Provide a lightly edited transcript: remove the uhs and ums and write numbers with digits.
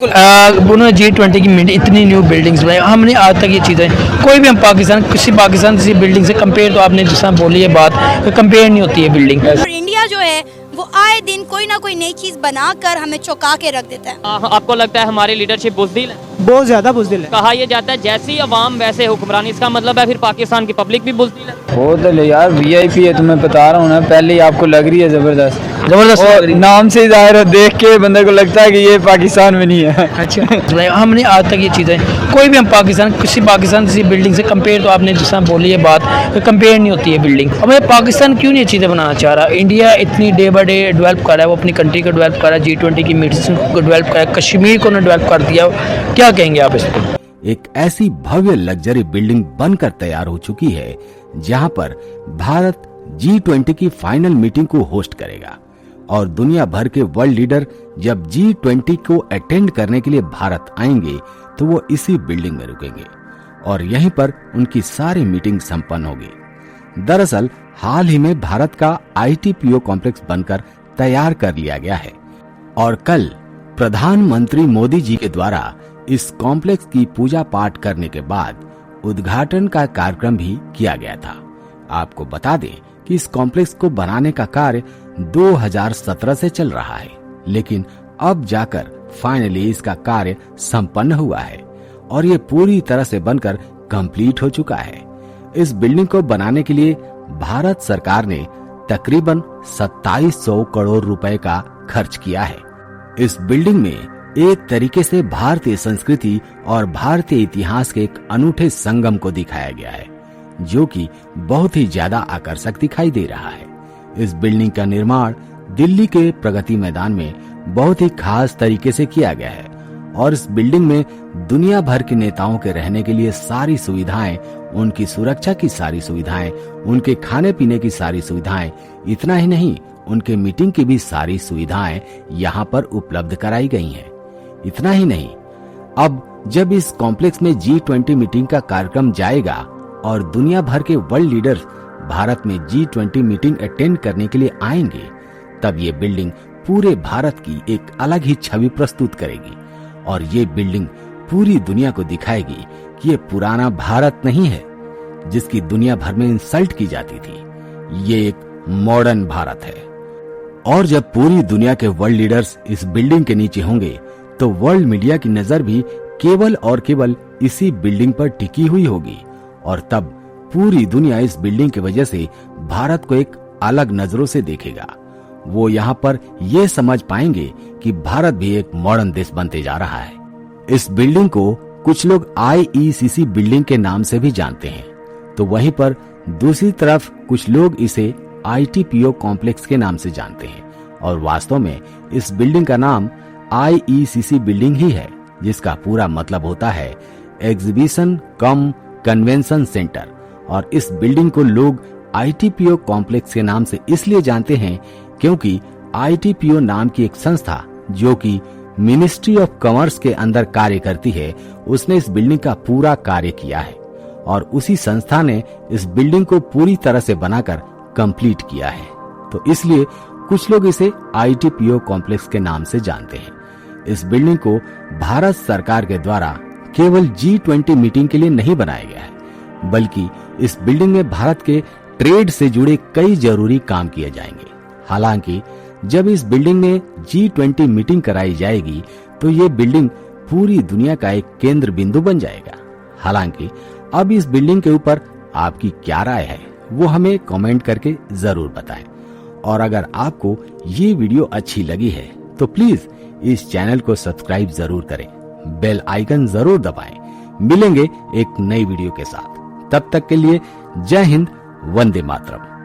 उन्होंने G20 की इतनी न्यू बिल्डिंग्स बनाई, हमने आज तक ये चीज़ें कोई भी हम पाकिस्तान किसी बिल्डिंग से कंपेयर, तो आपने जिस तरह बोली है बात, कंपेयर नहीं होती है बिल्डिंग। और इंडिया जो है वो आए दिन कोई ना कोई नई चीज बनाकर हमें चौंका के रख देता है। आपको लगता है हमारी लीडरशिप बुज़दिल है? बहुत ज्यादा बुज़दिल है। कहा यह जाता है जैसी अवाम वैसे हुक्मरानी, इसका मतलब है फिर पाकिस्तान की पब्लिक भी बुज़दिल है? वो तो यार VIP है, तुम्हें बता रहा हूँ ना, पहले ही आपको लग रही है जबरदस्त और नाम से ही जाहिर है, देख के बंदे को लगता है कि ये पाकिस्तान में नहीं है। अच्छा, हमने आज तक ये चीज़ें कोई भी हम पाकिस्तान किसी बिल्डिंग से कंपेयर, तो आपने जिस तरह बोली है बात, कंपेयर नहीं होती है बिल्डिंग। हमें पाकिस्तान क्यों नहीं ये चीज़ें बनाना चाह रहा? इंडिया इतनी डे बाई डे डेवलप कर रहा है, वो अपनी कंट्री को डेवलप कर रहा है, G20 की मीटिंग को डेवलप कर रहा है, कश्मीर को डेवलप कर दिया। क्या कहेंगे आप इस पर? एक ऐसी भव्य लग्जरी बिल्डिंग बनकर तैयार हो चुकी है जहां पर भारत G20 की फाइनल मीटिंग को होस्ट करेगा और दुनिया भर के वर्ल्ड लीडर जब G20 को अटेंड करने के लिए भारत आएंगे तो वो इसी बिल्डिंग में रुकेंगे और यहीं पर उनकी सारी मीटिंग संपन्न होगी। दरअसल हाल ही में भारत का ITPO कॉम्प्लेक्स बनकर तैयार कर लिया गया है और कल प्रधानमंत्री मोदी जी के द्वारा इस कॉम्प्लेक्स की पूजा पाठ करने के बाद उद्घाटन का कार्यक्रम भी किया गया था। आपको बता दें कि इस कॉम्प्लेक्स को बनाने का कार्य 2017 से चल रहा है, लेकिन अब जाकर फाइनली इसका कार्य संपन्न हुआ है और ये पूरी तरह से बनकर कंप्लीट हो चुका है। इस बिल्डिंग को बनाने के लिए भारत सरकार ने तकरीबन 2700 करोड़ रुपए का खर्च किया है। इस बिल्डिंग में एक तरीके से भारतीय संस्कृति और भारतीय इतिहास के एक अनूठे संगम को दिखाया गया है, जो कि बहुत ही ज्यादा आकर्षक दिखाई दे रहा है। इस बिल्डिंग का निर्माण दिल्ली के प्रगति मैदान में बहुत ही खास तरीके से किया गया है और इस बिल्डिंग में दुनिया भर के नेताओं के रहने के लिए सारी सुविधाएं, उनकी सुरक्षा की सारी सुविधाएं, उनके खाने पीने की सारी सुविधाएं, इतना ही नहीं उनके मीटिंग की भी सारी सुविधाएं यहाँ पर उपलब्ध कराई गई हैं। इतना ही नहीं, अब जब इस कॉम्प्लेक्स में G20 मीटिंग का कार्यक्रम जाएगा और दुनिया भर के वर्ल्ड लीडर्स भारत में G20 मीटिंग अटेंड करने के लिए आएंगे, तब ये बिल्डिंग पूरे भारत की एक अलग ही छवि प्रस्तुत करेगी और ये बिल्डिंग पूरी दुनिया को दिखाएगी कि ये पुराना भारत नहीं है जिसकी दुनिया भर में इंसल्ट की जाती थी। ये एक मॉडर्न भारत है और जब पूरी दुनिया के वर्ल्ड लीडर्स इस बिल्डिंग के नीचे होंगे तो वर्ल्ड मीडिया की नजर भी केवल और केवल इसी बिल्डिंग पर टिकी हुई होगी और तब पूरी दुनिया इस बिल्डिंग की वजह से भारत को एक अलग नजरों से देखेगा। वो यहाँ पर ये समझ पाएंगे कि भारत भी एक मॉडर्न देश बनते जा रहा है। इस बिल्डिंग को कुछ लोग IECC बिल्डिंग के नाम से भी जानते हैं, तो वहीं पर दूसरी तरफ कुछ लोग इसे ITPO कॉम्प्लेक्स के नाम से जानते हैं और वास्तव में इस बिल्डिंग का नाम IECC बिल्डिंग ही है, जिसका पूरा मतलब होता है एग्जीबिशन कम कन्वेंशन सेंटर। और इस बिल्डिंग को लोग ITPO कॉम्प्लेक्स के नाम से इसलिए जानते हैं क्योंकि ITPO नाम की एक संस्था जो कि मिनिस्ट्री ऑफ कॉमर्स के अंदर कार्य करती है, उसने इस बिल्डिंग का पूरा कार्य किया है और उसी संस्था ने इस बिल्डिंग को पूरी तरह से बनाकर कंप्लीट किया है, तो इसलिए कुछ लोग इसे ITPO कॉम्प्लेक्स के नाम से जानते हैं। इस बिल्डिंग को भारत सरकार के द्वारा केवल G20 मीटिंग के लिए नहीं बनाया गया है, बल्कि इस बिल्डिंग में भारत के ट्रेड से जुड़े कई जरूरी काम किए जाएंगे। हालांकि जब इस बिल्डिंग में G20 मीटिंग कराई जाएगी तो ये बिल्डिंग पूरी दुनिया का एक केंद्र बिंदु बन जाएगा। हालांकि अब इस बिल्डिंग के ऊपर आपकी क्या राय है वो हमें कमेंट करके जरूर बताएं और अगर आपको ये वीडियो अच्छी लगी है तो प्लीज इस चैनल को सब्सक्राइब जरूर करें, बेल आइकन जरूर दबाएं। मिलेंगे एक नई वीडियो के साथ, तब तक के लिए जय हिंद, वंदे मातरम।